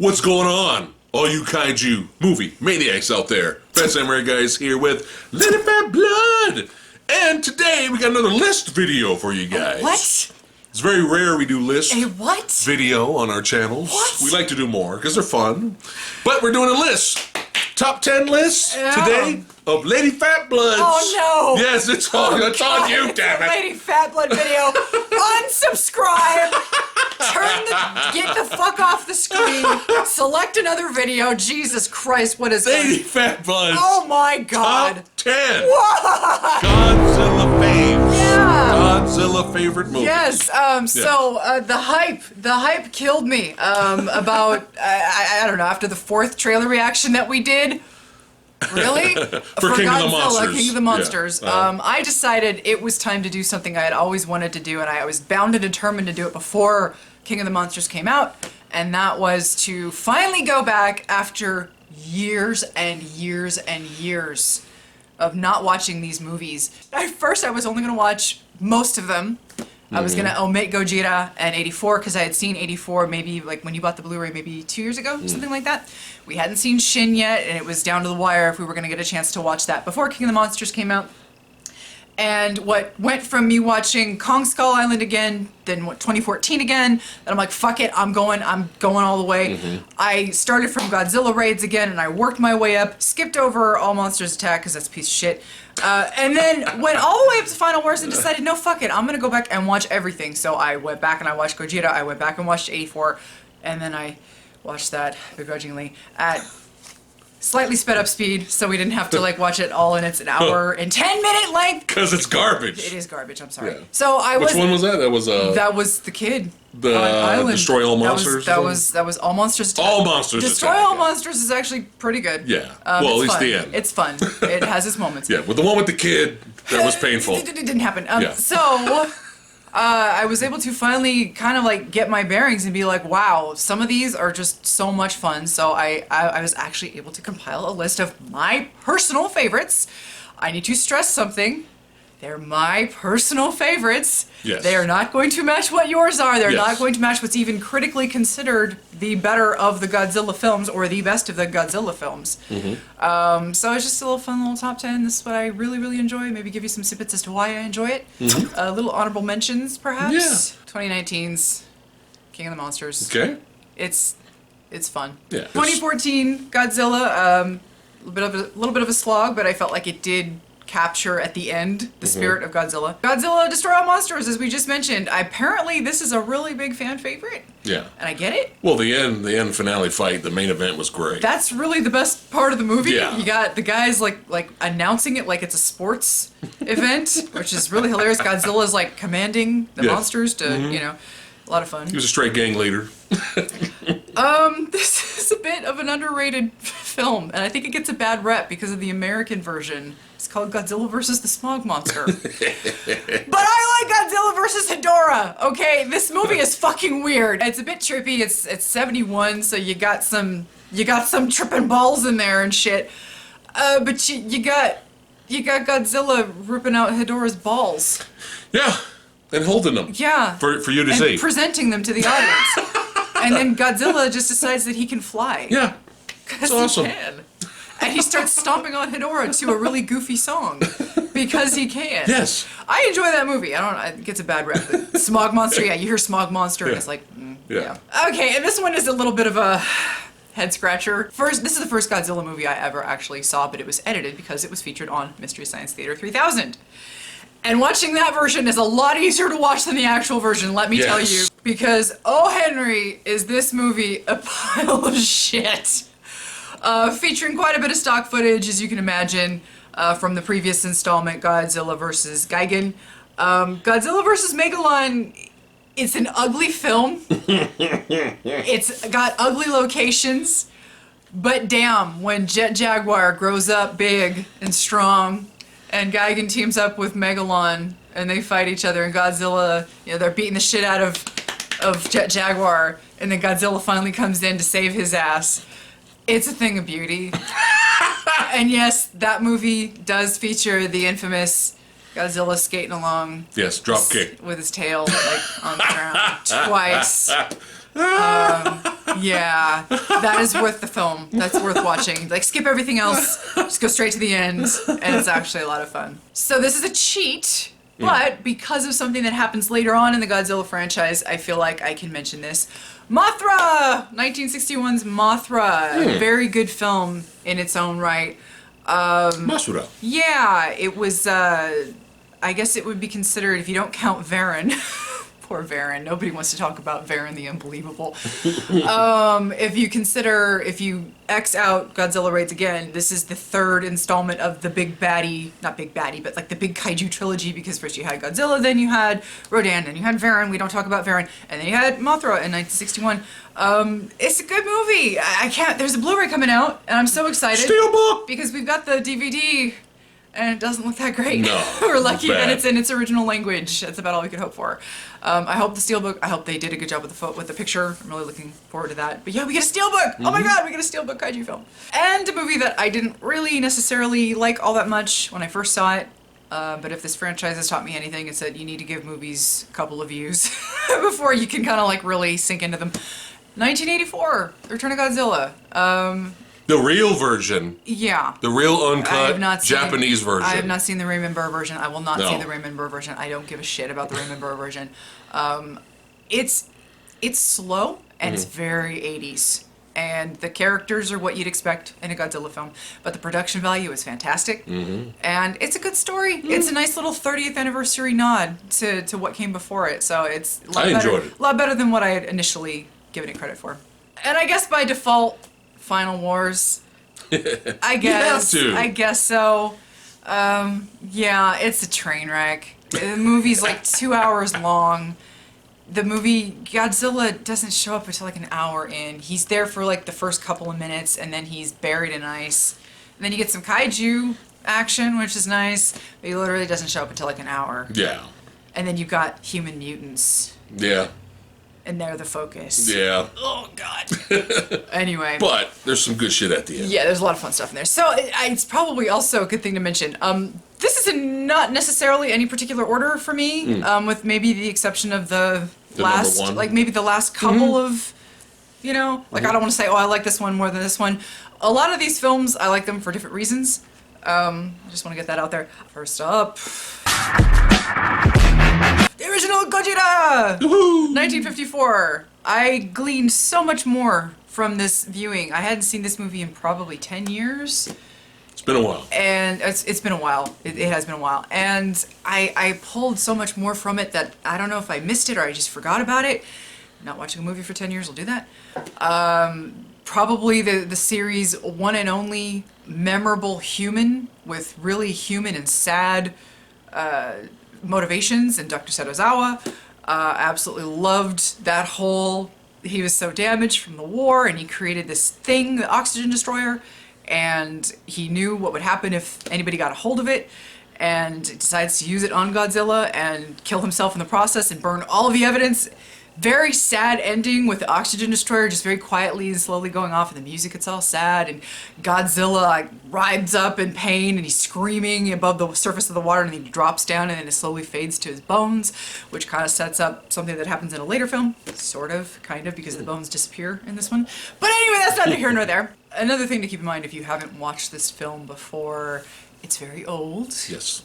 What's going on, all you Kaiju Movie Maniacs out there? Phat Samurai Guys here with Lady Fat Blood! And today we got another list video for you guys. What? It's very rare we do list A what? video on our channels. What? We like to do more because they're fun. But we're doing a list. Top 10 list today of Lady Fat Bloods. Oh no! Yes, it's on you, damn it. Lady Fat Blood video. Unsubscribe. Get the fuck off the screen. Select another video. Jesus Christ, what is Lady that? Fat Bloods. Oh my God. Top 10. What? Godzilla faves. Yeah. Godzilla favorite movies. Yes. So the hype killed me. About I don't know, after the 4th trailer reaction that we did. Really? For King of the Monsters. King of the Monsters. Yeah. I decided it was time to do something I had always wanted to do, and I was bound and determined to do it before King of the Monsters came out, and that was to finally go back after years and years and years of not watching these movies. At first, I was only going to watch most of them. I was going to omit Gojira and 84 because I had seen 84 maybe like when you bought the Blu-ray maybe 2 years ago, something like that. We hadn't seen Shin yet, and it was down to the wire if we were going to get a chance to watch that before King of the Monsters came out. And what went from me watching Kong Skull Island again, then 2014 again, and I'm like, fuck it, I'm going all the way. I started from Godzilla Raids again, and I worked my way up, skipped over All Monsters Attack, because that's a piece of shit. And then went all the way up to Final Wars and decided, no, fuck it, I'm going to go back and watch everything. So I went back and I watched Gojira, I went back and watched 84, and then I watched that begrudgingly at slightly sped up speed, so we didn't have to like watch it all in its an hour and 10-minute length. Because it's garbage. It is garbage. I'm sorry. Yeah. So I was. Which one was that? That was the kid. the on Island. Destroy All Monsters. That was All Monsters. All Monsters. Destroy Attack, All yeah. Monsters is actually pretty good. Yeah. Well, at least fun. the end. It's fun. It has its moments. Yeah, with the one with the kid, that was painful. It didn't happen. Yeah. So. I was able to finally kind of like get my bearings and be like, wow, some of these are just so much fun. So I was actually able to compile a list of my personal favorites. I need to stress something. They're my personal favorites. Yes. They are not going to match what yours are. They're Yes. not going to match what's even critically considered the better of the Godzilla films or the best of the Godzilla films. So it's just a little fun little top 10. This is what I really, really enjoy. Maybe give you some snippets as to why I enjoy it. Little honorable mentions, perhaps. Yeah. 2019's King of the Monsters. Okay. It's fun. Yeah. 2014 Godzilla, a little bit of a slog, but I felt like it did capture at the end the spirit of Godzilla. Godzilla Destroy All Monsters, as we just mentioned. Apparently this is a really big fan favorite. Yeah. And I get it. Well, the end finale fight, the main event was great. That's really the best part of the movie. Yeah. You got the guys like announcing it like it's a sports event, which is really hilarious. Godzilla's like commanding the monsters to, you know, a lot of fun. He was a straight gang leader. This is a bit of an underrated film, and I think it gets a bad rep because of the American version. It's called Godzilla vs. the Smog Monster. But I like Godzilla vs. Hedorah, okay? This movie is fucking weird. It's a bit trippy. It's 71, so you got some tripping balls in there and shit. But you got Godzilla ripping out Hedorah's balls. Yeah. And holding them. Yeah. For you to and see. Presenting them to the audience. And then Godzilla just decides that he can fly. Yeah. Because awesome. he can. And he starts stomping on Hedorah to a really goofy song. Because he can. Yes. I enjoy that movie. It gets a bad rep. But Smog Monster, yeah, you hear Smog Monster and it's like, yeah. Okay, and this one is a little bit of a head scratcher. This is the first Godzilla movie I ever actually saw, but it was edited because it was featured on Mystery Science Theater 3000. And watching that version is a lot easier to watch than the actual version, let me tell you. Because, oh Henry, is this movie a pile of shit. Featuring quite a bit of stock footage, as you can imagine, from the previous installment, Godzilla vs. Gigan. Godzilla vs. Megalon, it's an ugly film. It's got ugly locations. But damn, when Jet Jaguar grows up big and strong, and Gigan teams up with Megalon, and they fight each other, and Godzilla, you know, they're beating the shit out of Jet Jaguar, and then Godzilla finally comes in to save his ass. It's a thing of beauty. And yes, that movie does feature the infamous Godzilla skating along. Yes, drop kick. With his tail, like, on the ground twice. Yeah, that is worth the film. That's worth watching. Like, skip everything else, just go straight to the end, and it's actually a lot of fun. So this is a cheat, but because of something that happens later on in the Godzilla franchise, I feel like I can mention this. Mothra! 1961's Mothra. Very good film in its own right. Mothra. Yeah, it was, I guess it would be considered, if you don't count Varen. Poor Varen. Nobody wants to talk about Varen the Unbelievable. If you X out Godzilla Raids Again, this is the third installment of the big baddie, not big baddie, but like the big kaiju trilogy, because first you had Godzilla, then you had Rodan, then you had Varen, we don't talk about Varen, and then you had Mothra in 1961. It's a good movie. I can't, there's a Blu-ray coming out, and I'm so excited. Steelbook! Because we've got the DVD, and it doesn't look that great. No. We're lucky Bad. that it's in its original language. That's about all we could hope for. I hope the steelbook, I hope they did a good job with the picture. I'm really looking forward to that. But yeah, we get a steelbook! Oh my god, we get a steelbook kaiju film. And a movie that I didn't really necessarily like all that much when I first saw it. But if this franchise has taught me anything, it's that you need to give movies a couple of views before you can kind of like really sink into them. 1984, The Return of Godzilla. The real version. Yeah. The real I uncut have not seen- Japanese version. I have not seen the Raymond Burr version. I will not No. see the Raymond Burr version. I don't give a shit about the Raymond Burr version. It's slow and it's very 80s. And the characters are what you'd expect in a Godzilla film. But the production value is fantastic. And it's a good story. It's a nice little 30th anniversary nod to what came before it. So it's a lot, enjoyed it. A lot better than what I had initially given it credit for. And I guess by default, Final Wars. I guess. You have to. I guess so. Yeah, it's a train wreck. The movie's like 2 hours long. The movie, Godzilla doesn't show up until like an hour in. He's there for like the first couple of minutes, and then he's buried in ice. And then you get some kaiju action, which is nice, but he literally doesn't show up until like an hour. Yeah. And then you've got human mutants, Yeah. and they're the focus. Yeah. Oh, God. Anyway. But there's some good shit at the end. Yeah, there's a lot of fun stuff in there. So it's probably also a good thing to mention. This is in not necessarily any particular order for me, with maybe the exception of the last, number one. like maybe the last couple of, you know, like I don't want to say, oh, I like this one more than this one. A lot of these films, I like them for different reasons. I just want to get that out there. First up, the original Gojira! Woohoo! 1954. I gleaned so much more from this viewing. I hadn't seen this movie in probably 10 years. It's been a while. And it's been a while. It has been a while. And I pulled so much more from it that I don't know if I missed it or I just forgot about it. Not watching a movie for 10 years will do that. Probably the series' one and only memorable human with really human and sad motivations, and Dr. Setozawa. Absolutely loved that whole, he was so damaged from the war and he created this thing, the oxygen destroyer, and he knew what would happen if anybody got a hold of it, and decides to use it on Godzilla and kill himself in the process and burn all of the evidence. Very sad ending with the oxygen destroyer just very quietly and slowly going off, and the music gets all sad, and Godzilla like writhes up in pain and he's screaming above the surface of the water, and then he drops down and then it slowly fades to his bones, which kind of sets up something that happens in a later film, sort of, kind of, because the bones disappear in this one. But anyway, that's neither here nor there. Another thing to keep in mind if you haven't watched this film before, it's very old. Yes.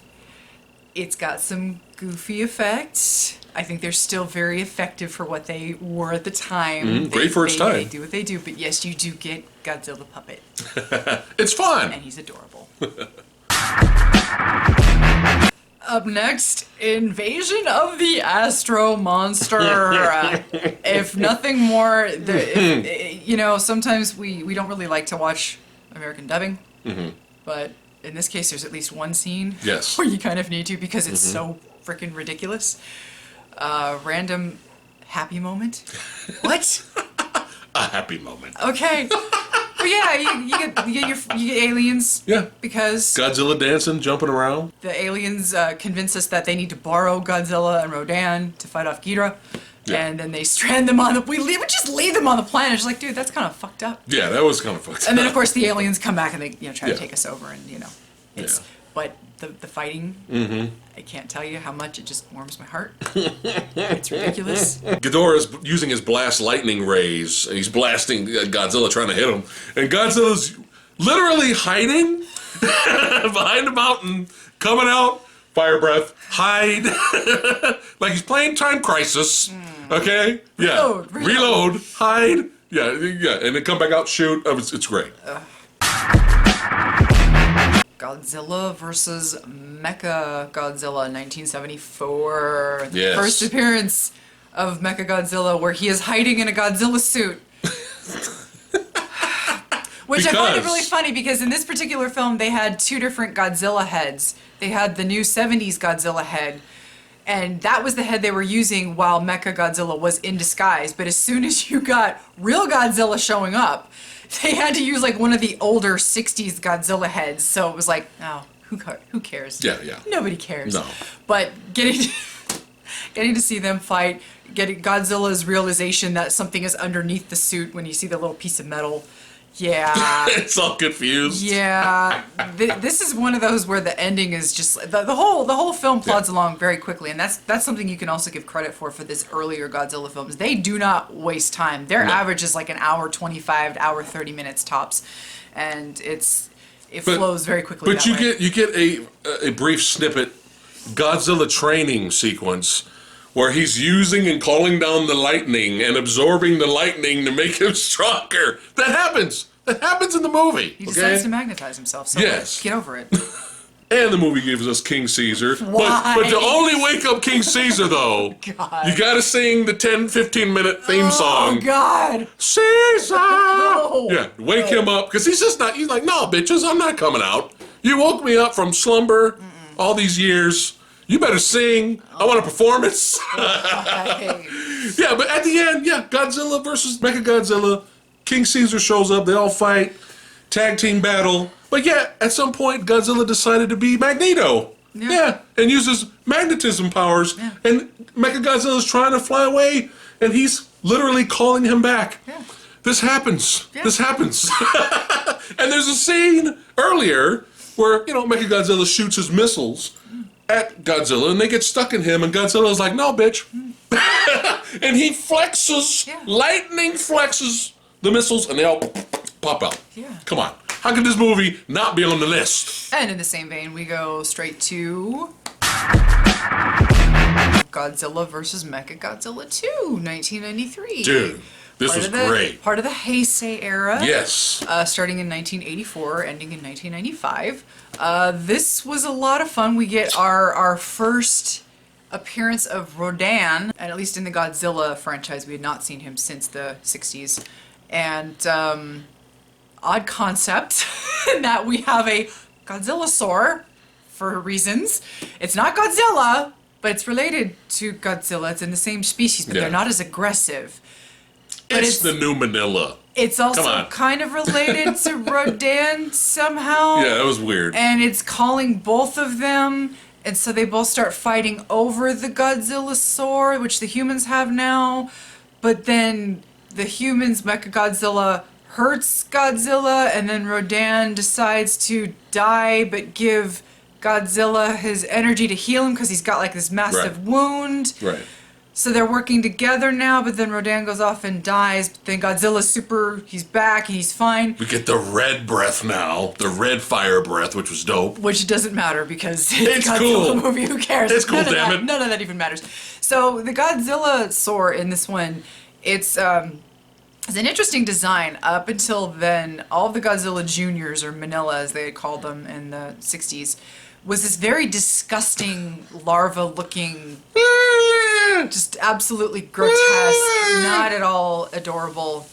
It's got some goofy effects. I think they're still very effective for what they were at the time. Great for its time. They do what they do, but yes, you do get Godzilla puppet, It's fun. and he's adorable. Up next, Invasion of the Astro-Monster. If nothing more, you know, sometimes we don't really like to watch American dubbing, but in this case, there's at least one scene Yes. where you kind of need to because it's so freaking ridiculous. Random happy moment. What? A happy moment. Okay. But yeah, you get aliens. Yeah. Because Godzilla dancing, jumping around. the aliens convince us that they need to borrow Godzilla and Rodan to fight off Ghidorah. Yeah. And then they strand them on the... We would just leave them on the planet. It's like, dude, that's kind of fucked up. Yeah, that was kind of fucked And then, up. of course, the aliens come back and they try Yeah. to take us over. And, you know, it's... Yeah. but the fighting, I can't tell you how much it just warms my heart. It's ridiculous. Ghidorah is using his blast lightning rays, and he's blasting Godzilla, trying to hit him. And Godzilla's literally hiding behind a mountain, coming out, fire breath, hide. Like he's playing Time Crisis. Okay? Yeah. Reload, hide. Yeah, and then come back out, shoot. It's great. Godzilla versus Mechagodzilla, 1974. The Yes. first appearance of Mechagodzilla, where he is hiding in a Godzilla suit. Which I find it really funny, because in this particular film, they had two different Godzilla heads. They had the new 70s Godzilla head, and that was the head they were using while Mechagodzilla was in disguise. But as soon as you got real Godzilla showing up, they had to use like one of the older 60s Godzilla heads. So it was like, oh, who cares? Yeah. Nobody cares. No. But getting to see them fight, getting Godzilla's realization that something is underneath the suit when you see the little piece of metal. Yeah. It's all confused. Yeah. This is one of those where the ending is just the whole film plods along very quickly, and that's something you can also give credit for this earlier Godzilla films. They do not waste time. Their average is like an hour 25 to hour 30 minutes tops, and it flows very quickly. But you get a brief snippet Godzilla training sequence where he's using and calling down the lightning and absorbing the lightning to make him stronger. That happens. That happens in the movie. He decides to magnetize himself, so yes. Get over it. And the movie gives us King Caesar. Why? But to only wake up King Caesar, though, God. you gotta sing the 10-15 minute theme song. Oh, God. Caesar! No. Yeah, wake him up, because he's like, no, bitches, I'm not coming out. You woke me up from slumber all these years. You better sing. I want a performance. Yeah, but at the end, Godzilla versus Mechagodzilla. King Caesar shows up. They all fight. Tag team battle. But at some point, Godzilla decided to be Magneto. Yeah, and uses magnetism powers. Yeah. And Mechagodzilla's trying to fly away, and he's literally calling him back. Yeah. This happens. Yeah. This happens. And there's a scene earlier where, Mechagodzilla shoots his missiles at Godzilla, and they get stuck in him, and Godzilla's like, no, bitch. And he flexes, lightning flexes the missiles, and they all pop out. Yeah. Come on. How could this movie not be on the list? And in the same vein, we go straight to Godzilla vs. Mechagodzilla II, 1993. Dude, this was great. Part of the Heisei era. Yes. Starting in 1984, ending in 1995. This was a lot of fun. We get our first appearance of Rodan, and at least in the Godzilla franchise, we had not seen him since the 60s. And odd concept in that we have a Godzillasaur for reasons. It's not Godzilla, but it's related to Godzilla. It's in the same species, but they're not as aggressive. But it's the new Manila. It's also kind of related to Rodan somehow. Yeah, that was weird. And it's calling both of them, and so they both start fighting over the Godzillasaur, which the humans have now. But then the humans, Mechagodzilla, hurts Godzilla, and then Rodan decides to die but give Godzilla his energy to heal him because he's got like this massive wound. Right. So they're working together now, but then Rodan goes off and dies. But then Godzilla's he's back and he's fine. We get the red breath now, the red fire breath, which was dope. Which doesn't matter because it's a Godzilla movie, who cares? It's cool, damn it. None of that even matters. So the Godzillasaur in this one, it's an interesting design. Up until then, all of the Godzilla Juniors, or Manila as they had called them in the 60s, was this very disgusting larva-looking, just absolutely grotesque, not at all adorable,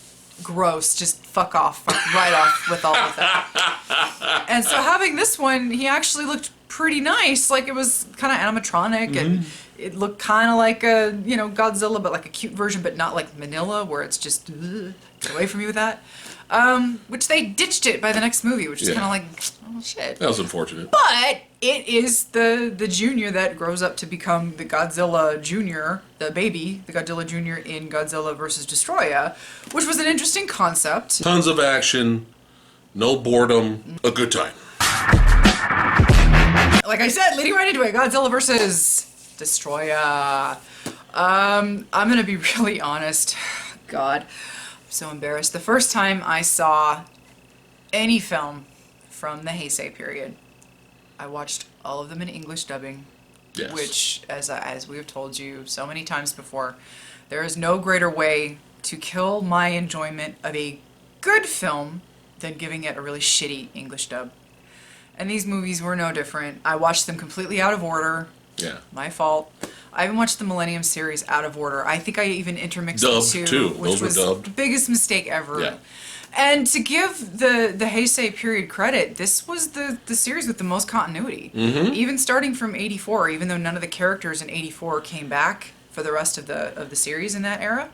gross, just fuck right off with all of that. And so having this one, he actually looked pretty nice. Like, it was kind of animatronic, and it looked kind of like a, Godzilla, but like a cute version, but not like Manila, where it's just, get away from me with that. Which they ditched it by the next movie, which is kind of like, oh shit. That was unfortunate. But it is the junior that grows up to become the Godzilla Junior, the baby, the Godzilla Junior in Godzilla vs. Destoroyah, which was an interesting concept. Tons of action, no boredom, a good time. like I said, leading right into it, Godzilla versus Destoroyah. I'm gonna be really honest. God, I'm so embarrassed. The first time I saw any film from the Heisei period, I watched all of them in English dubbing. Yes. Which, as we have told you so many times before, there is no greater way to kill my enjoyment of a good film than giving it a really shitty English dub. And these movies were no different. I watched them completely out of order. Yeah. My fault. I even watched the Millennium series out of order. I think I even intermixed the Dubbed, two, too. which Those were was dubbed. the biggest mistake ever. Yeah. And to give the Heisei period credit, this was the series with the most continuity. Mm-hmm. Even starting from 84, even though none of the characters in 84 came back for the rest of the series in that era.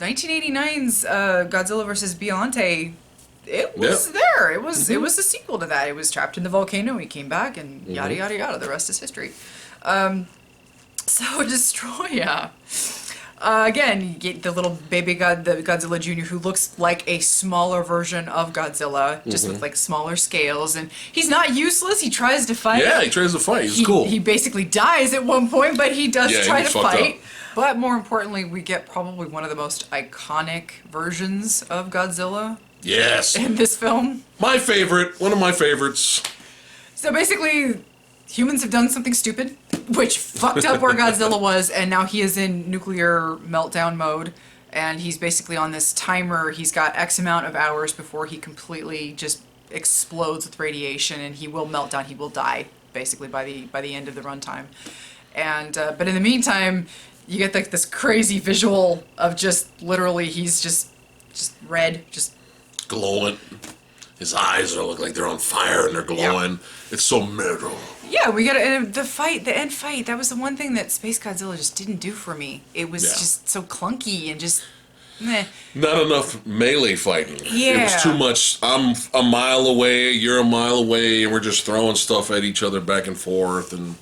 1989's Godzilla vs. Beyonce, it was there. It was it was a sequel to that. It was trapped in the volcano. He came back, and yada yada yada. The rest is history. So Destoroyah. Again, you get the little baby the Godzilla Jr., who looks like a smaller version of Godzilla, just with like smaller scales, and he's not useless. He tries to fight. Yeah, he tries to fight. He's cool. He basically dies at one point, but he does try to Up. fight. But more importantly, we get probably one of the most iconic versions of Godzilla. Yes. In this film. My favorite. One of my favorites. So basically, humans have done something stupid, which fucked up where Godzilla was, and now he is in nuclear meltdown mode, and he's basically on this timer. He's got X amount of hours before he completely just explodes with radiation, and he will melt down. He will die, basically, by the end of the runtime. And but in the meantime, you get like this crazy visual of just literally he's just red, just glowing. His eyes look like they're on fire and they're glowing. Yeah. It's so metal. Yeah, we got the end fight. That was the one thing that Space Godzilla just didn't do for me. It was just so clunky and just meh. Not enough melee fighting. Yeah. It was too much. I'm a mile away, you're a mile away, and we're just throwing stuff at each other back and forth. And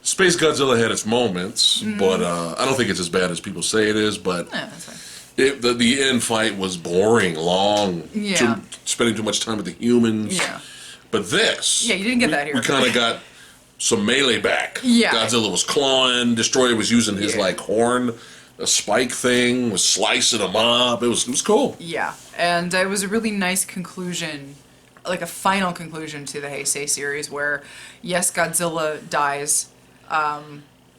Space Godzilla had its moments, but I don't think it's as bad as people say it is. But that's fine. The end fight was boring, long, spending too much time with the humans. Yeah. But this, you didn't get that here. We kind of got some melee back. Yeah. Godzilla was clawing. Destoroyah was using his like horn, a spike thing, was slicing them up. It was cool. Yeah, and it was a really nice conclusion, like a final conclusion to the Heisei series, where yes, Godzilla dies.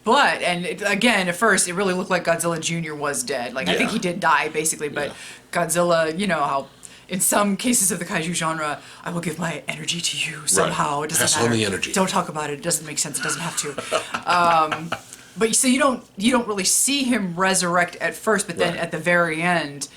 But, again, at first, it really looked like Godzilla Jr. was dead. Like, I think he did die, basically, but Godzilla, you know how in some cases of the kaiju genre, I will give my energy to you somehow. It doesn't Pass matter. on the energy. Don't talk about it. It doesn't make sense. It doesn't have to. But so you don't really see him resurrect at first, but then at the very end,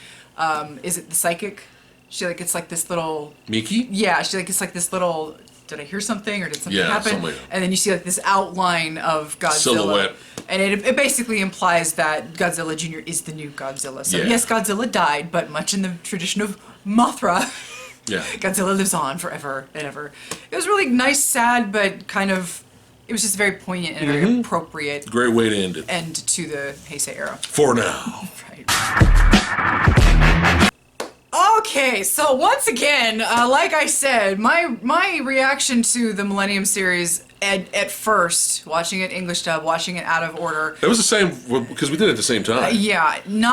is it the psychic? She like it's like this little Miki? Yeah, she like it's like this little. Did I hear something or did something happen? Something. And then you see like this outline of Godzilla. Silhouette. And it basically implies that Godzilla Jr. is the new Godzilla. So yes, Godzilla died, but much in the tradition of Mothra, Godzilla lives on forever and ever. It was really nice, sad, but kind of, it was just very poignant and very appropriate. Great way to end it. End to the Heisei era. For now. Right. Okay, so once again, like I said, my reaction to the Millennium series at first, watching it English dub, watching it out of order. It was the same, because we did it at the same time.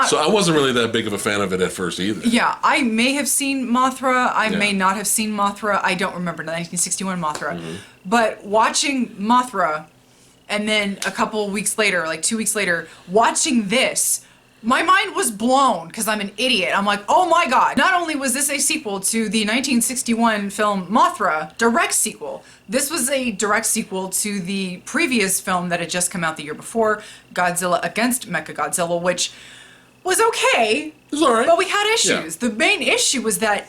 So I wasn't really that big of a fan of it at first either. Yeah, I may have seen Mothra, I may not have seen Mothra, I don't remember, the 1961 Mothra. But watching Mothra, and then a couple weeks later, like 2 weeks later, watching this, my mind was blown because I'm an idiot. I'm like, oh my god. Not only was this a sequel to the 1961 film Mothra, direct sequel, this was a direct sequel to the previous film that had just come out the year before, Godzilla against Mechagodzilla, which was okay. It was alright. But we had issues. The main issue was that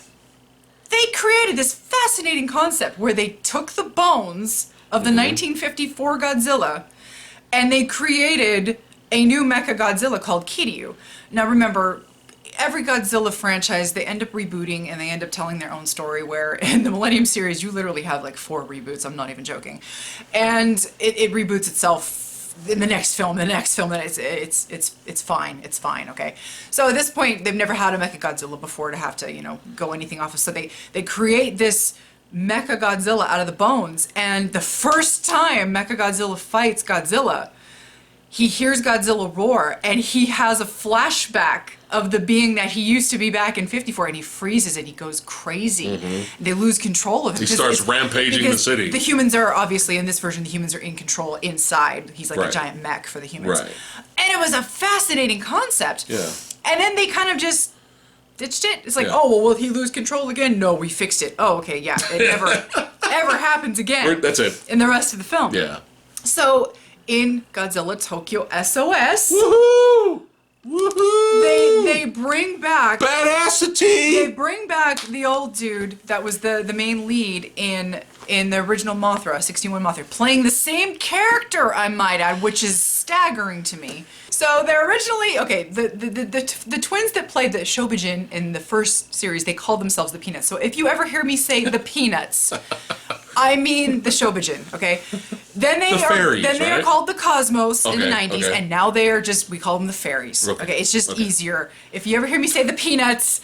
they created this fascinating concept where they took the bones of the 1954 Godzilla and they created a new Mechagodzilla called Kiryu. Now remember, every Godzilla franchise, they end up rebooting and they end up telling their own story, where in the Millennium series, you literally have like 4 reboots, I'm not even joking. And it reboots itself in the next film, and it's fine, okay? So at this point, they've never had a Mechagodzilla before to have to, go anything off of, so they create this Mechagodzilla out of the bones. And the first time Mechagodzilla fights Godzilla, he hears Godzilla roar, and he has a flashback of the being that he used to be back in 54, and he freezes and he goes crazy. They lose control of him. He starts rampaging the city. The humans are, obviously, in this version, the humans are in control inside. He's like a giant mech for the humans. Right. And it was a fascinating concept. Yeah. And then they kind of just ditched it. It's like, oh, well, will he lose control again? No, we fixed it. Oh, okay, yeah. It never, ever happens again. That's it. In the rest of the film. Yeah. So, in Godzilla Tokyo S.O.S. Woohoo! Woohoo! They bring back Badassity! They bring back the old dude that was the main lead in the original Mothra, 61 Mothra, playing the same character, I might add, which is staggering to me. So they're originally, okay, the twins that played the Shobijin in the first series, they called themselves the Peanuts. So if you ever hear me say the Peanuts, I mean the Shobijin, okay? Then they are called the Cosmos in the 90s, and now they are just, we call them the fairies. Okay, it's just easier. If you ever hear me say the Peanuts,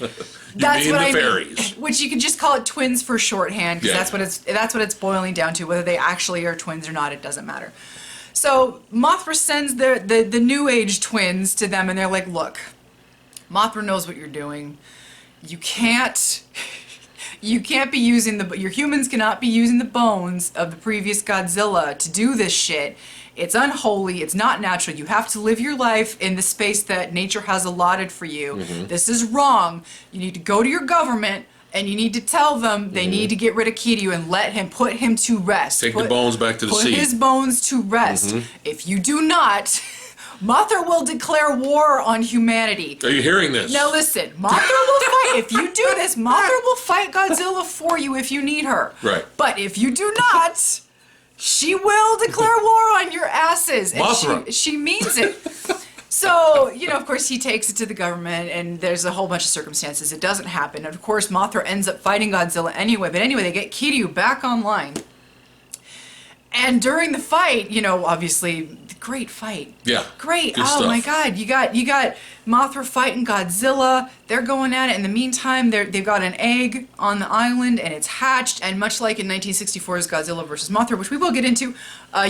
that's what I mean. Which you can just call it twins for shorthand, because that's what it's boiling down to. Whether they actually are twins or not, it doesn't matter. So Mothra sends the new age twins to them, and they're like, look, Mothra knows what you're doing. You can't be using your humans cannot be using the bones of the previous Godzilla to do this shit. It's unholy, it's not natural. You have to live your life in the space that nature has allotted for you. This is wrong. You need to go to your government and you need to tell them they need to get rid of Kiryu and put him to rest. Take the bones back to the sea. Put his bones to rest. If you do not, Mothra will declare war on humanity. Are you hearing this? Now listen, Mothra will fight. If you do this, Mothra will fight Godzilla for you if you need her. Right. But if you do not, she will declare war on your asses. And Mothra. she means it. So, of course, he takes it to the government, and there's a whole bunch of circumstances. It doesn't happen. And of course, Mothra ends up fighting Godzilla anyway. But anyway, they get Kiryu back online. And during the fight, obviously, great fight. Yeah. Great. Good stuff. My God. You got Mothra fighting Godzilla. They're going at it. In the meantime, they've got an egg on the island, and it's hatched. And much like in 1964's Godzilla vs. Mothra, which we will get into,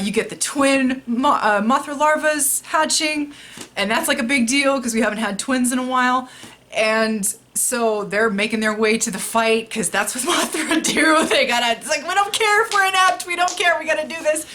you get the twin Mothra larvas hatching. And that's like a big deal because we haven't had twins in a while. And so they're making their way to the fight because that's what Mothra do. It's like, we don't care if we're inept. We don't care. We gotta do this.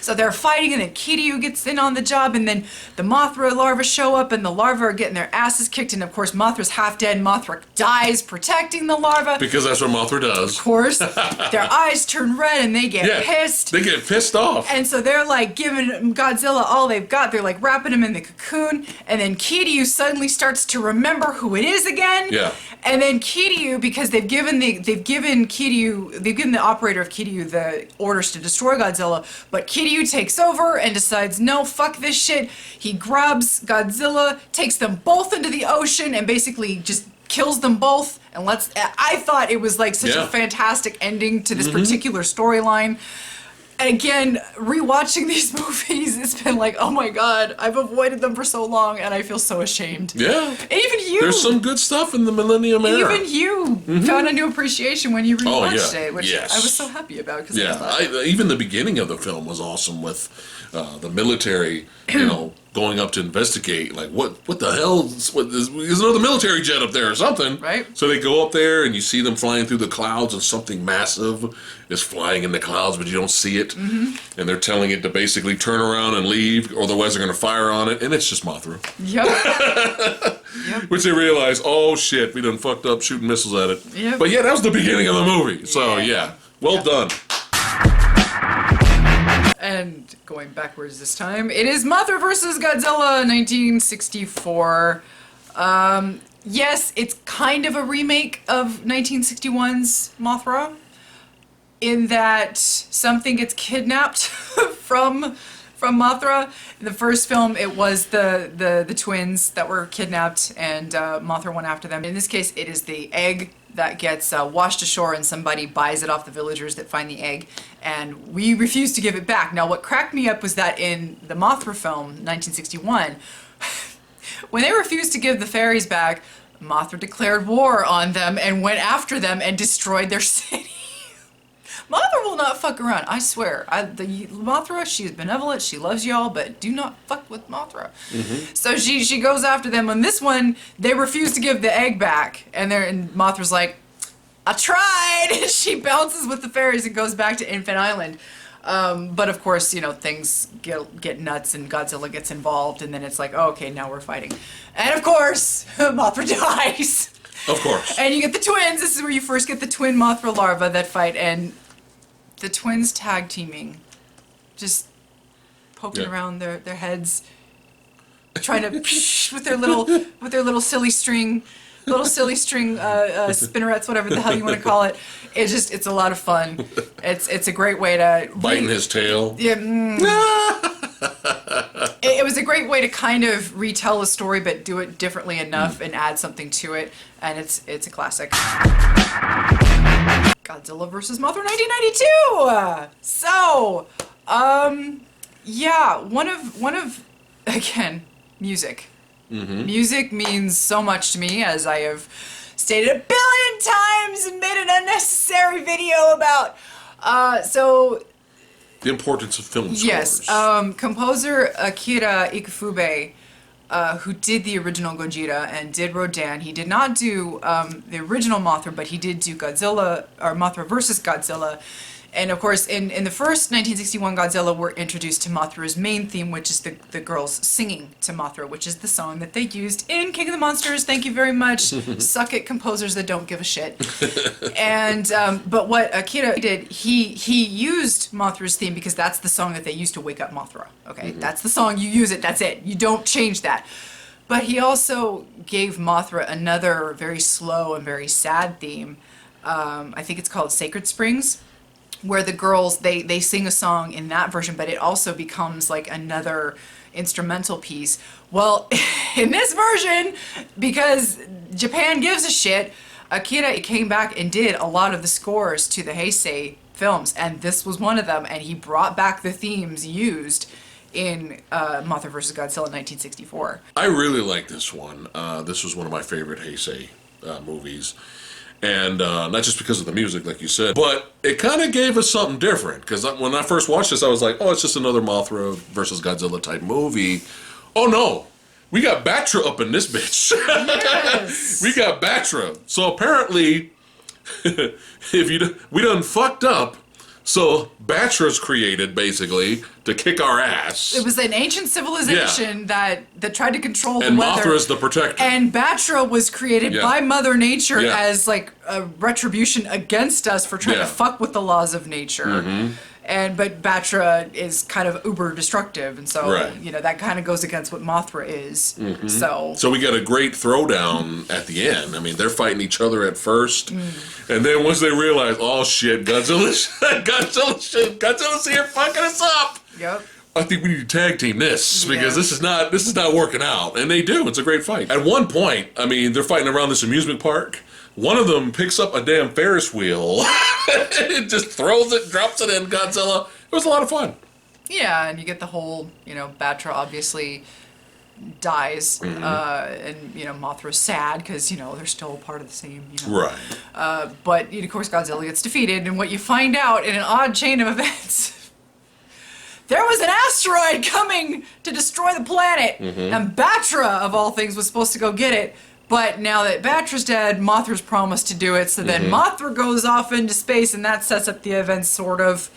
So they're fighting, and then Kiryu gets in on the job, and then the Mothra larvae show up, and the larvae are getting their asses kicked, and of course Mothra's half dead. Mothra dies protecting the larva. Because that's what Mothra does. Of course. Their eyes turn red, and they get pissed. They get pissed off. And so they're like giving Godzilla all they've got. They're like wrapping him in the cocoon, and then Kiryu suddenly starts to remember who it is again. Yeah. And then Kiryu, because they've given the operator of Kiryu the orders to destroy Godzilla, but Kiryu takes over and decides, no, fuck this shit. He grabs Godzilla, takes them both into the ocean, and basically just kills them both. And I thought it was like such a fantastic ending to this particular storyline. And again, rewatching these movies, it's been like, oh my God, I've avoided them for so long, and I feel so ashamed. Yeah. And even you. There's some good stuff in the Millennium Era. Even you found a new appreciation when you rewatched it, which I was so happy about. Even the beginning of the film was awesome with the military, going up to investigate, like, what the hell, there's another military jet up there or something. Right. So they go up there, and you see them flying through the clouds, and something massive is flying in the clouds, but you don't see it. And they're telling it to basically turn around and leave, or otherwise they're going to fire on it, and it's just Mothra. Yep. Which they realize, oh shit, we done fucked up shooting missiles at it. Yep. But that was the beginning of the movie. So well done. And going backwards this time, it is Mothra vs. Godzilla 1964. Yes, it's kind of a remake of 1961's Mothra, in that something gets kidnapped from Mothra. In the first film, it was the twins that were kidnapped, and Mothra went after them. In this case, it is the egg that gets washed ashore, and somebody buys it off the villagers that find the egg, and we refuse to give it back. Now, what cracked me up was that in the Mothra film, 1961, when they refused to give the fairies back, Mothra declared war on them and went after them and destroyed their city. Mothra will not fuck around, I swear. The Mothra, she's benevolent, she loves y'all, but do not fuck with Mothra. So she goes after them. On this one, they refuse to give the egg back, and Mothra's like, I tried! She bounces with the fairies and goes back to Infant Island. But of course, you know, things get nuts and Godzilla gets involved, and then it's like, oh, okay, now we're fighting. And of course, Mothra dies. Of course. And you get the twins. This is where you first get the twin Mothra larva that fight, and the twins tag teaming, just poking around their heads, trying to with their little silly string spinnerets, whatever the hell you want to call it. It's a lot of fun. It's a great way to biting his tail. Yeah. It was a great way to kind of retell a story, but do it differently enough and add something to it, and it's a classic. Godzilla vs. Mothra 1992. So, yeah, one of again, music. Music means so much to me, as I have stated a billion times and made an unnecessary video about. So the importance of film scores. Yes, composer Akira Ikefube, who did the original Gojira and did Rodan. He did not do the original Mothra, but he did do Godzilla, or Mothra versus Godzilla. And of course, in the first 1961 Godzilla, we're introduced to Mothra's main theme, which is the girls singing to Mothra, which is the song that they used in King of the Monsters. Thank you very much. Suck it, composers that don't give a shit. And but what Akira did, he used Mothra's theme because that's the song that they used to wake up Mothra. Okay, that's the song, you use it, that's it. You don't change that. But he also gave Mothra another very slow and very sad theme. I think it's called Sacred Springs, where the girls, they sing a song in that version, but it also becomes like another instrumental piece. Well, in this version, because Japan gives a shit, Akira came back and did a lot of the scores to the Heisei films, and this was one of them, and he brought back the themes used in Mothra vs. Godzilla 1964. I really like this one. This was one of my favorite Heisei movies. And not just because of the music, like you said, but it kind of gave us something different. Because when I first watched this, I was like, oh, it's just another Mothra versus Godzilla type movie. Oh, no. We got Batra up in this bitch. Yes. We got Batra. So apparently, we done fucked up. So Batra's created, basically, to kick our ass. It was an ancient civilization that tried to control the and weather. And Mothra's the protector. And Batra was created by Mother Nature as like a retribution against us for trying to fuck with the laws of nature. But Batra is kind of uber destructive, and so you know that kind of goes against what Mothra is. So we got a great throwdown at the end. I mean, they're fighting each other at first, and then once they realize, oh shit, Godzilla's here fucking us up. Yep. I think we need to tag team this because this is not working out, and they do. It's a great fight. At one point, I mean, they're fighting around this amusement park. One of them picks up a damn Ferris wheel and just throws it, drops it in Godzilla. It was a lot of fun. Yeah, and you get the whole, you know, Batra obviously dies, and, you know, Mothra's sad because, you know, they're still part of the same, you know. Right. But, of course, Godzilla gets defeated, and what you find out in an odd chain of events, there was an asteroid coming to destroy the planet, and Batra, of all things, was supposed to go get it. But now that Batra's dead, Mothra's promised to do it, so then Mothra goes off into space, and that sets up the events, sort of,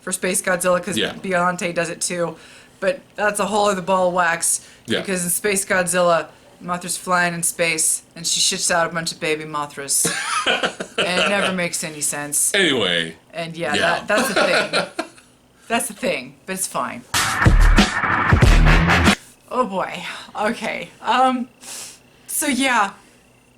for Space Godzilla, because Beyonce does it too. But that's a whole other ball of wax, because in Space Godzilla, Mothra's flying in space, and she shits out a bunch of baby Mothras. And it never makes any sense. Anyway. And that's the thing. That's the thing, but it's fine. Oh boy. Okay. So yeah,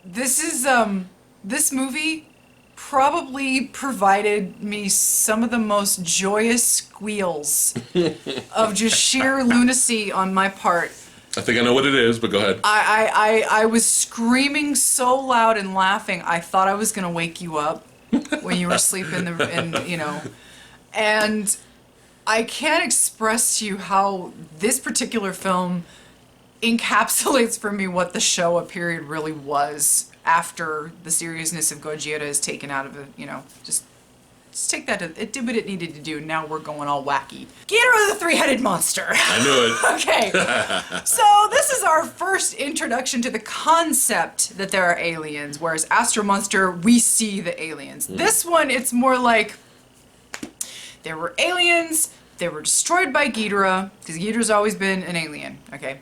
this movie probably provided me some of the most joyous squeals of just sheer lunacy on my part. I think I know what it is, but go ahead. I was screaming so loud and laughing, I thought I was gonna wake you up when you were asleep you know, and I can't express to you how this particular film encapsulates for me what the Showa period really was after the seriousness of Gojira is taken out of it, you know, just Just take that. It did what it needed to do. Now we're going all wacky. Ghidorah the three-headed monster. I knew it. Okay. So this is our first introduction to the concept that there are aliens, whereas Astro-Monster, we see the aliens. This one, it's more like there were aliens, they were destroyed by Ghidorah, because Ghidorah's always been an alien, okay?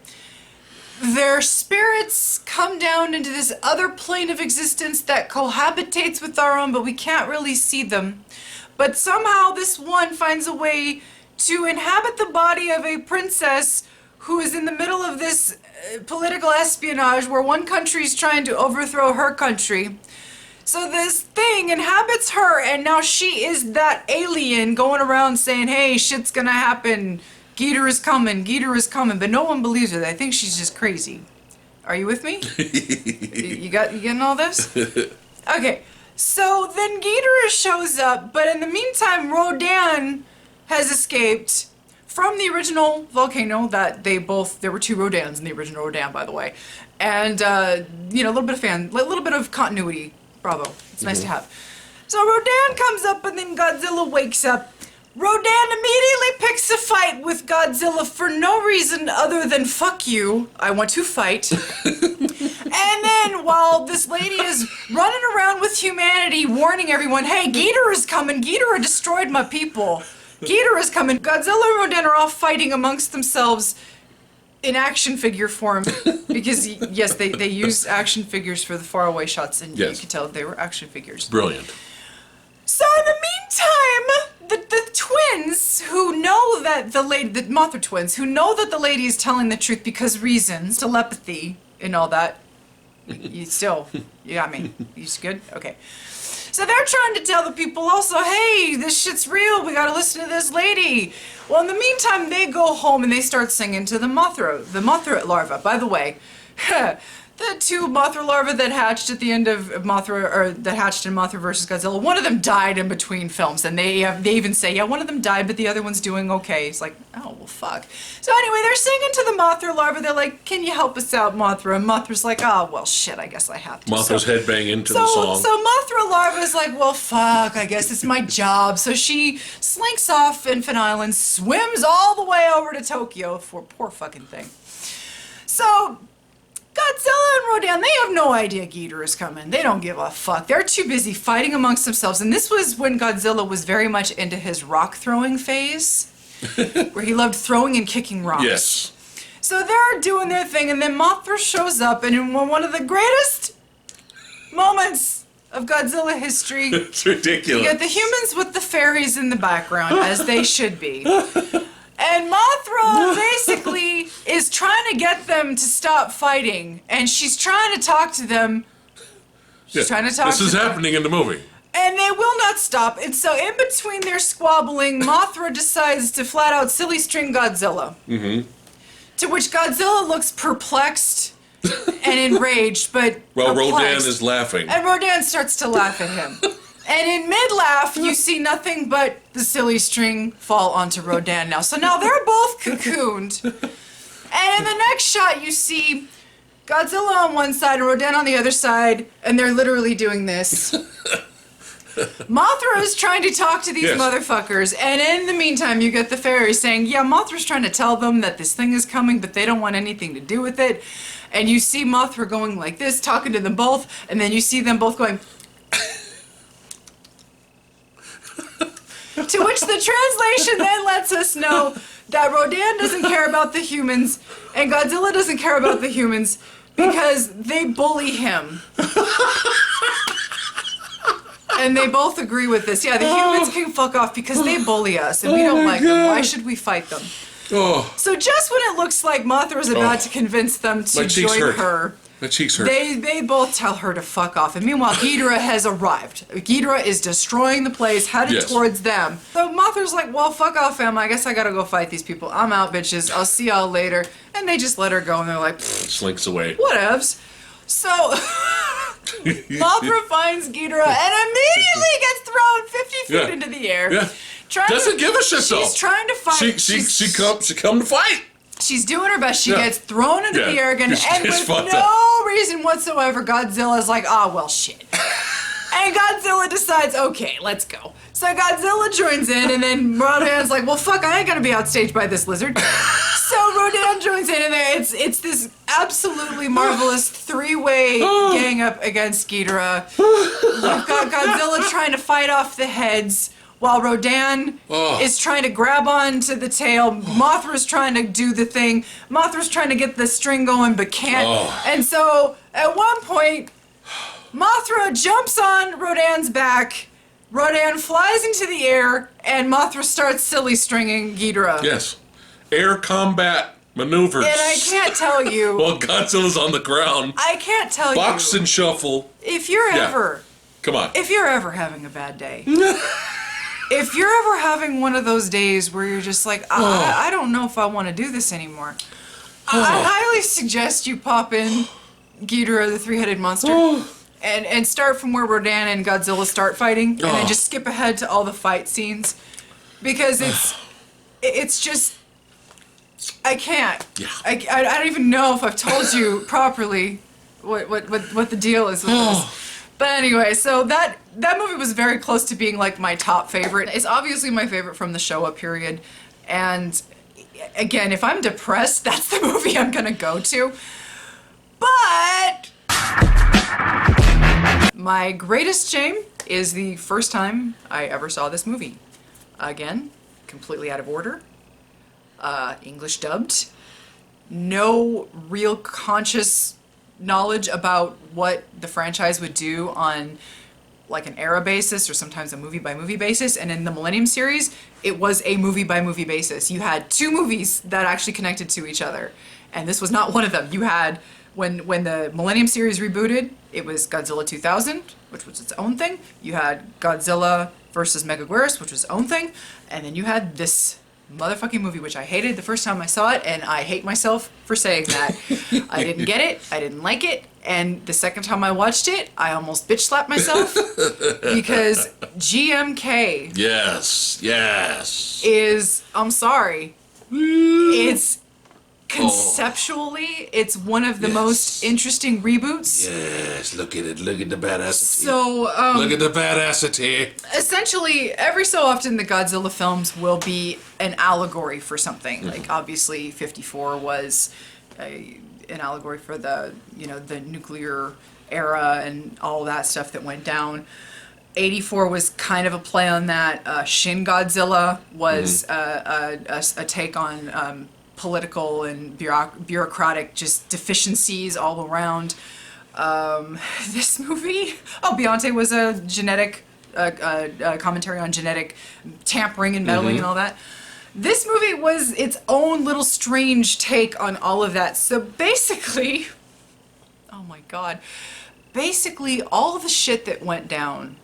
Their spirits come down into this other plane of existence that cohabitates with our own, but we can't really see them. But somehow this one finds a way to inhabit the body of a princess who is in the middle of this political espionage where one country is trying to overthrow her country. So this thing inhabits her, and now she is that alien going around saying, hey, shit's gonna happen. Ghidorah's coming, but no one believes her. They think she's just crazy. Are you with me? you getting all this? Okay, so then Ghidorah shows up, but in the meantime, Rodan has escaped from the original volcano that there were two Rodans in the original Rodan, by the way. And, a little bit of continuity. Bravo. It's nice to have. So Rodan comes up, and then Godzilla wakes up. Rodan immediately picks a fight with Godzilla for no reason other than fuck you, I want to fight. And then while this lady is running around with humanity warning everyone, hey, Ghidorah's coming, Ghidorah destroyed my people. Ghidorah's coming. Godzilla and Rodan are all fighting amongst themselves in action figure form because, yes, they use action figures for the faraway shots, and you could tell they were action figures. Brilliant. So in the meantime, the twins who know that the Mothra twins, who know that the lady is telling the truth because reasons, telepathy, and all that. You got me. You good? Okay. So they're trying to tell the people also, hey, this shit's real. We gotta listen to this lady. Well, in the meantime, they go home and they start singing to the Mothra larva. By the way, the two Mothra larvae that hatched at the end of Mothra, or that hatched in Mothra vs. Godzilla, one of them died in between films, and they even say, yeah, one of them died, but the other one's doing okay. It's like, oh, well, fuck. So anyway, they're singing to the Mothra larvae. They're like, can you help us out, Mothra? And Mothra's like, oh, well, shit, I guess I have to. Mothra's headbanging to the song. So Mothra larva's like, well, fuck, I guess it's my job. So she slinks off Infant Island, swims all the way over to Tokyo for poor fucking thing. So Godzilla and Rodan, they have no idea Ghidorah is coming. They don't give a fuck. They're too busy fighting amongst themselves. And this was when Godzilla was very much into his rock throwing phase, where he loved throwing and kicking rocks. Yes. So they're doing their thing, and then Mothra shows up, and in one of the greatest moments of Godzilla history, it's ridiculous. You get the humans with the fairies in the background, as they should be. And Mothra basically is trying to get them to stop fighting, and she's trying to talk to them. She's trying to talk to them. This is happening in the movie. And they will not stop. And so in between their squabbling, Mothra decides to flat out silly string Godzilla. Mm-hmm. To which Godzilla looks perplexed and enraged, but well, perplexed. Rodan is laughing. And Rodan starts to laugh at him. And in mid-laugh, you see nothing but the silly string fall onto Rodan now. So now they're both cocooned. And in the next shot, you see Godzilla on one side and Rodan on the other side, and they're literally doing this. Mothra is trying to talk to these motherfuckers, and in the meantime, you get the fairy saying, yeah, Mothra's trying to tell them that this thing is coming, but they don't want anything to do with it. And you see Mothra going like this, talking to them both, and then you see them both going... To which the translation then lets us know that Rodan doesn't care about the humans and Godzilla doesn't care about the humans because they bully him. And they both agree with this. Yeah, the humans can fuck off because they bully us and we don't like them. Why should we fight them? Oh. So just when it looks like Mothra is about to convince them to join her... My cheeks hurt. They both tell her to fuck off. And meanwhile, Ghidorah has arrived. Ghidorah is destroying the place, headed towards them. So Mothra's like, well, fuck off, fam. I guess I gotta go fight these people. I'm out, bitches. I'll see y'all later. And they just let her go, and they're like, slinks away. Whatevs. So Mothra finds Ghidorah and immediately gets thrown 50 feet into the air. Yeah. Doesn't give a shit, though. She's trying to fight. She come to fight. She's doing her best. She gets thrown into the air again, and with no reason whatsoever, Godzilla's like, well, shit. And Godzilla decides, okay, let's go. So Godzilla joins in, and then Rodan's like, well, fuck, I ain't gonna be outstaged by this lizard. So Rodan joins in, and it's this absolutely marvelous three-way gang up against Ghidorah. You've got Godzilla trying to fight off the heads, while Rodan is trying to grab onto the tail. Mothra's trying to do the thing. Mothra's trying to get the string going, but can't. And so, at one point, Mothra jumps on Rodan's back. Rodan flies into the air, and Mothra starts silly stringing Ghidorah. Yes. Air combat maneuvers. And I can't tell you. While Godzilla's on the ground. I can't tell Box you. and shuffle. If you're ever. Come on. If you're ever having a bad day. If you're ever having one of those days where you're just like, I don't know if I want to do this anymore. I highly suggest you pop in Ghidorah, the three-headed monster. And start from where Rodan and Godzilla start fighting, and then just skip ahead to all the fight scenes, because it's just, I can't. Yeah. I don't even know if I've told you properly what the deal is with this. But anyway, so that movie was very close to being like my top favorite. It's obviously my favorite from the Showa period, and again, if I'm depressed, that's the movie I'm gonna go to. But my greatest shame is the first time I ever saw this movie. Again, completely out of order. English dubbed. No real conscious knowledge about what the franchise would do on like an era basis or sometimes a movie by movie basis. And in the Millennium series, it was a movie by movie basis. You had two movies that actually connected to each other. And this was not one of them. You had, when the Millennium series rebooted, it was Godzilla 2000, which was its own thing. You had Godzilla versus Megaguirus, which was its own thing. And then you had this motherfucking movie, which I hated the first time I saw it, and I hate myself for saying that. I didn't get it, I didn't like it, and the second time I watched it, I almost bitch slapped myself because GMK is, I'm sorry, it's conceptually, it's one of the most interesting reboots. Yes, look at it. Look at the badassity. So, look at the badassity. Essentially, every so often the Godzilla films will be an allegory for something. Like, obviously, 54 was an allegory for the, the nuclear era and all that stuff that went down. 84 was kind of a play on that. Shin Godzilla was a take on political and bureaucratic just deficiencies all around. This movie, Beyonce was a genetic commentary on genetic tampering and meddling and all that. This movie was its own little strange take on all of that. So basically, oh my god, basically all the shit that went down,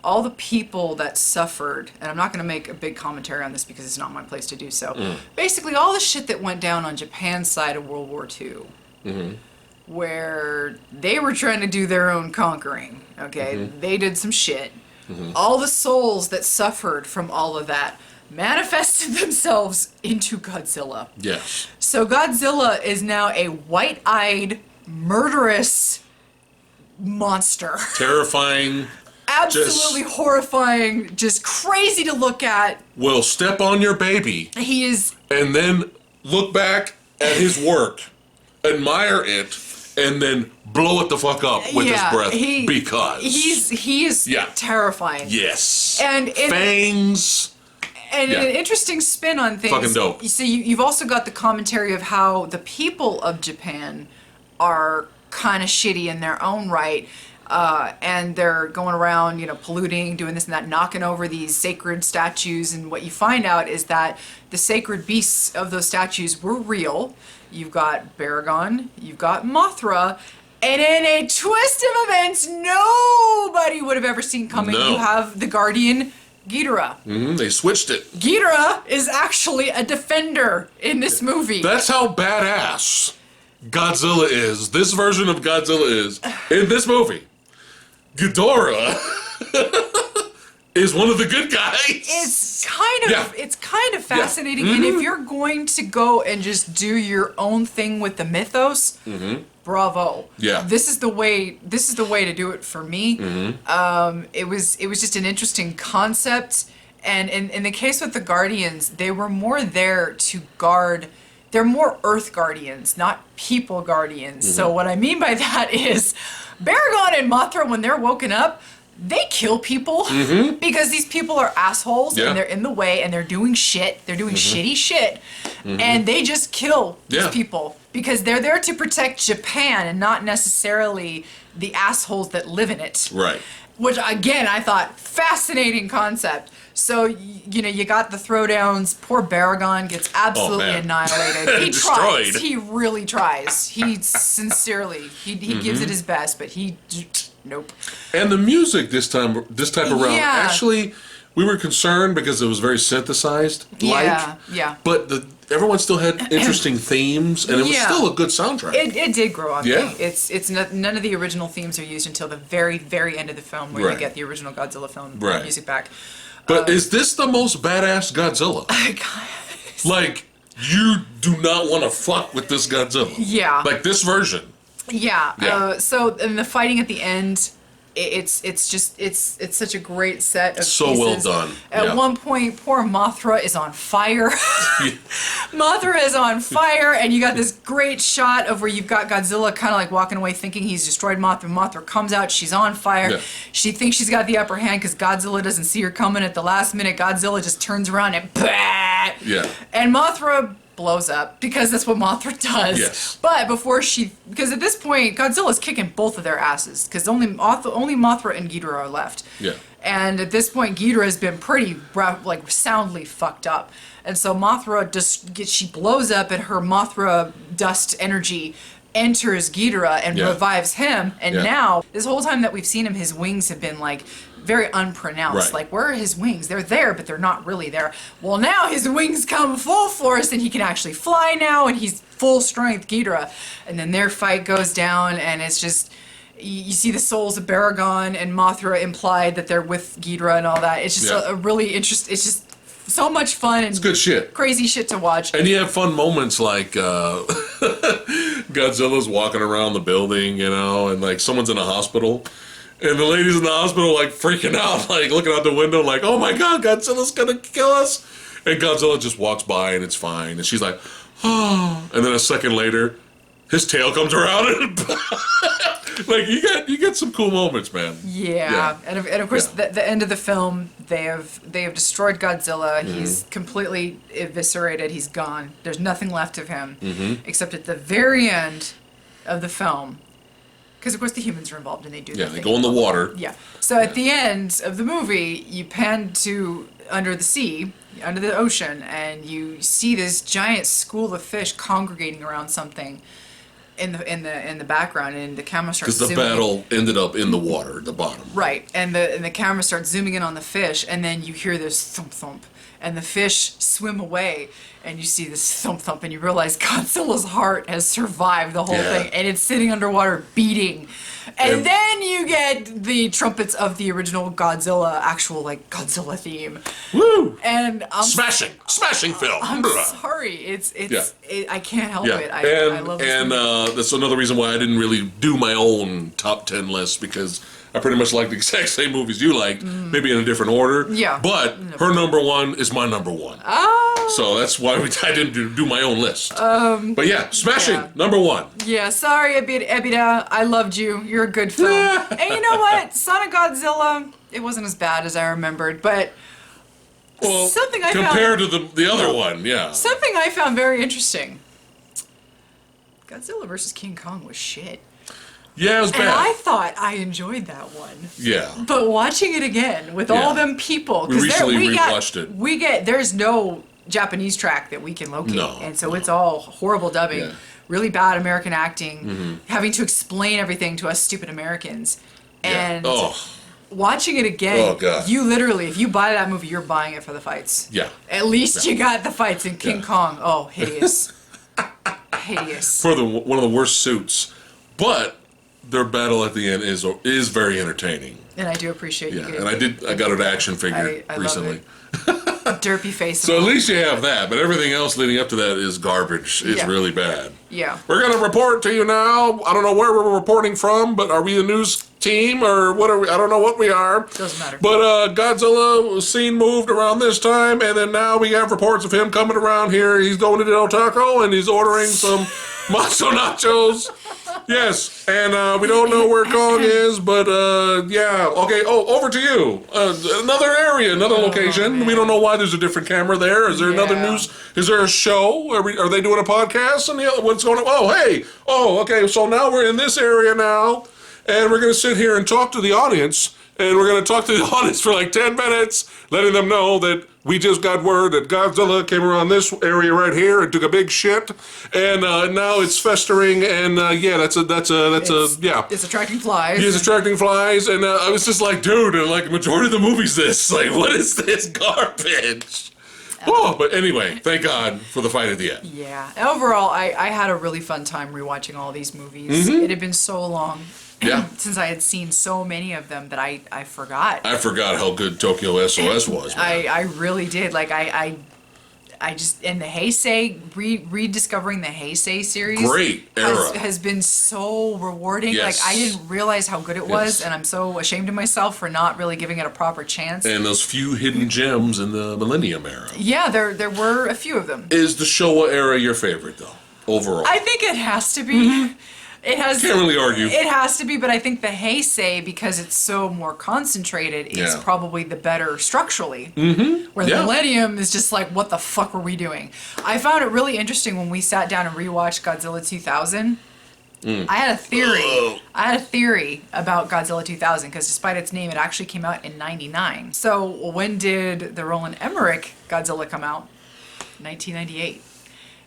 all the people that suffered, and I'm not going to make a big commentary on this because it's not my place to do so. Basically, all the shit that went down on Japan's side of World War II, where they were trying to do their own conquering, okay? They did some shit. All the souls that suffered from all of that manifested themselves into Godzilla. Yes. So Godzilla is now a white-eyed, murderous monster. Terrifying. Absolutely horrifying, just crazy to look at. Will step on your baby. He is... And then look back at his work, admire it, and then blow it the fuck up with his breath because... He is terrifying. Yes. And fangs. And an interesting spin on things. Fucking dope. So you've also got the commentary of how the people of Japan are kind of shitty in their own right. And they're going around, polluting, doing this and that, knocking over these sacred statues. And what you find out is that the sacred beasts of those statues were real. You've got Baragon, you've got Mothra, and in a twist of events nobody would have ever seen coming, you have the guardian Ghidorah. They switched it. Ghidorah is actually a defender in this movie. That's how badass Godzilla is. This version of Godzilla is in this movie. Ghidorah is one of the good guys. It's kind of fascinating, and if you're going to go and just do your own thing with the mythos, bravo. Yeah. This is the way to do it for me. It was just an interesting concept. And in the case with the Guardians, they were more there to guard. They're more Earth Guardians, not people Guardians. So what I mean by that is Baragon and Mothra, when they're woken up, they kill people because these people are assholes and they're in the way and they're doing shit. They're doing shitty shit. And they just kill these people because they're there to protect Japan and not necessarily the assholes that live in it. Right. Which, again, I thought fascinating concept. So, you know, you got the throwdowns. Poor Baragon gets absolutely annihilated. He tries. He really tries. He sincerely, he gives it his best, but nope. And the music this time around, actually, we were concerned because it was very synthesized. Yeah. But everyone still had interesting themes, and it was still a good soundtrack. It did grow on me. Yeah. It's none of the original themes are used until the very, very end of the film, where you get the original Godzilla film music back. But is this the most badass Godzilla? Like, you do not want to fuck with this Godzilla. Yeah. Like this version. Yeah. So in the fighting at the end, it's such a great set of so pieces. well done. At one point, poor Mothra is on fire. Mothra is on fire, and you got this great shot of where you've got Godzilla kind of like walking away thinking he's destroyed Mothra. Mothra comes out, she's on fire. Yeah. She thinks she's got the upper hand because Godzilla doesn't see her coming. At the last minute, Godzilla just turns around and bah! Yeah. And Mothra blows up because that's what Mothra does. Yes. But because at this point Godzilla's kicking both of their asses because only Mothra and Ghidorah are left. Yeah. And at this point Ghidorah has been pretty soundly fucked up. And so Mothra she blows up and her Mothra dust energy enters Ghidorah and revives him. And now this whole time that we've seen him, his wings have been like very unpronounced. Like, where are his wings? They're there, but they're not really there. Well, now his wings come full force and he can actually fly now and he's full strength Ghidorah. And then their fight goes down and it's just, you see the souls of Baragon and Mothra implied that they're with Ghidorah and all that. It's just a really interesting, it's just so much fun and it's good shit. Crazy shit to watch. And you have fun moments like Godzilla's walking around the building, you know, and like someone's in a hospital. And the ladies in the hospital, like, freaking out, like, looking out the window, like, oh my god, Godzilla's gonna kill us. And Godzilla just walks by, and it's fine. And she's like, oh. And then a second later, his tail comes around, and like, you get some cool moments, man. Yeah. And of course, the end of the film, they have destroyed Godzilla. He's completely eviscerated. He's gone. There's nothing left of him, except at the very end of the film. Because, of course, the humans are involved and they do that. They go in the water. Yeah. So at the end of the movie, you pan to under the sea, under the ocean, and you see this giant school of fish congregating around something in the background, and the camera starts zooming. Because the battle ended up in the water at the bottom. Right. And the camera starts zooming in on the fish, and then you hear this thump thump, and the fish swim away. And you see this thump thump, and you realize Godzilla's heart has survived the whole thing, and it's sitting underwater beating. And then you get the trumpets of the original Godzilla, actual like Godzilla theme. Woo! And smashing film. I'm sorry, I can't help it. I love this movie. That's another reason why I didn't really do my own top 10 list because I pretty much like the exact same movies you liked, maybe in a different order. Yeah. But her number one is my number one. Oh. So that's why I didn't do my own list. But yeah, smashing, number one. Yeah, sorry, Ebida. I loved you. You're a good film. And you know what? Son of Godzilla, it wasn't as bad as I remembered, but something I compared to the other one, something I found very interesting. Godzilla vs. King Kong was shit. Yeah, it was bad. And I thought I enjoyed that one. Yeah. But watching it again with all them people, we recently rewatched it. There's no Japanese track that we can locate, and so it's all horrible dubbing, really bad American acting, having to explain everything to us stupid Americans, and watching it again, you literally, if you buy that movie, you're buying it for the fights. Yeah. At least you got the fights in King Kong. Oh, hideous. Hideous. For one of the worst suits, but their battle at the end is very entertaining. And I do appreciate you. And I got an action figure recently. derpy face. So at least you have that, but everything else leading up to that is garbage. It's really bad. Yeah. We're going to report to you now. I don't know where we're reporting from, but are we the news team or what are we? I don't know what we are. Doesn't matter. But Godzilla was seen moved around this time, and then now we have reports of him coming around here. He's going to Del Taco, and he's ordering some macho nachos. Yes, and we don't know where Kong is, but yeah. Okay, over to you. Another area, another location. Man. We don't know why there's a different camera there. Is there another news? Is there a show? Are they doing a podcast? And what's going on? Oh, hey. Oh, okay, so now we're in this area now, and we're going to sit here and talk to the audience, and we're going to talk to the audience for like 10 minutes, letting them know that we just got word that Godzilla came around this area right here and took a big shit, and now it's festering, and it's attracting flies. He's attracting flies, and I was just like, dude, and like majority of the movie's this. Like, what is this garbage? Oh, but anyway, thank God for the fight at the end. Yeah. Overall, I had a really fun time rewatching all these movies. It had been so long. Yeah. Since I had seen so many of them that I forgot. I forgot how good Tokyo S.O.S. was, man. I really did. Like, I just, and the Heisei, rediscovering the Heisei series. Great era. Has been so rewarding. Yes. Like, I didn't realize how good it was, and I'm so ashamed of myself for not really giving it a proper chance. And those few hidden gems in the Millennium era. Yeah, there were a few of them. Is the Showa era your favorite, though, overall? I think it has to be. It has. Can't really argue. It has to be, but I think the Heisei, because it's so more concentrated, is probably the better structurally. Where the Millennium is just like, what the fuck were we doing? I found it really interesting when we sat down and rewatched Godzilla 2000. I had a theory about Godzilla 2000 because despite its name, it actually came out in '99. So when did the Roland Emmerich Godzilla come out? 1998.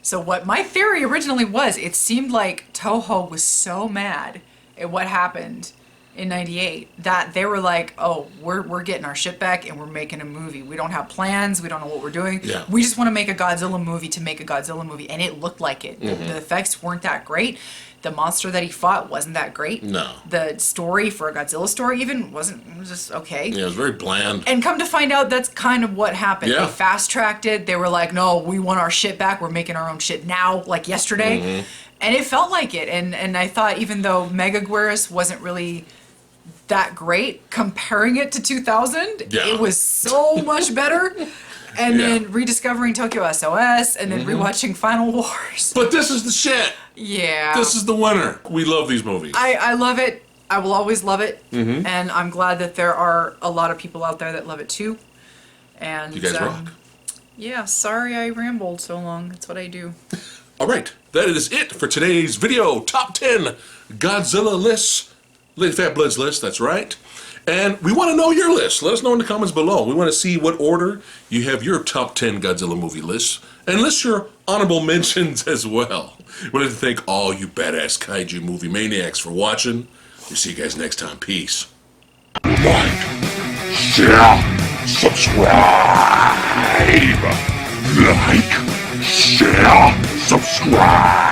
So what my theory originally was, it seemed like Toho was so mad at what happened in '98 that they were like, oh, we're getting our shit back and we're making a movie. We don't have plans. We don't know what we're doing. Yeah. We just want to make a Godzilla movie to make a Godzilla movie. And it looked like it. The effects weren't that great. The monster that he fought wasn't that great. No. The story for a Godzilla story even wasn't, it was just okay. Yeah, it was very bland. And come to find out, that's kind of what happened. Yeah. They fast-tracked it. They were like, no, we want our shit back. We're making our own shit now, like yesterday. And it felt like it. And I thought even though Megaguirus wasn't really that great, comparing it to 2000, it was so much better. And then rediscovering Tokyo S.O.S. and then rewatching Final Wars. But this is the shit. Yeah. This is the winner. We love these movies. I love it. I will always love it. And I'm glad that there are a lot of people out there that love it too. And You guys rock. Yeah, sorry I rambled so long. That's what I do. All right. That is it for today's video. Top 10 Godzilla lists. Lady Fat Blood's list, that's right. And we want to know your list. Let us know in the comments below. We want to see what order you have your top 10 Godzilla movie lists. And list your honorable mentions as well. We want to thank all you badass Kaiju Movie Maniacs for watching. We'll see you guys next time. Peace. Like, share, subscribe. Like, share, subscribe.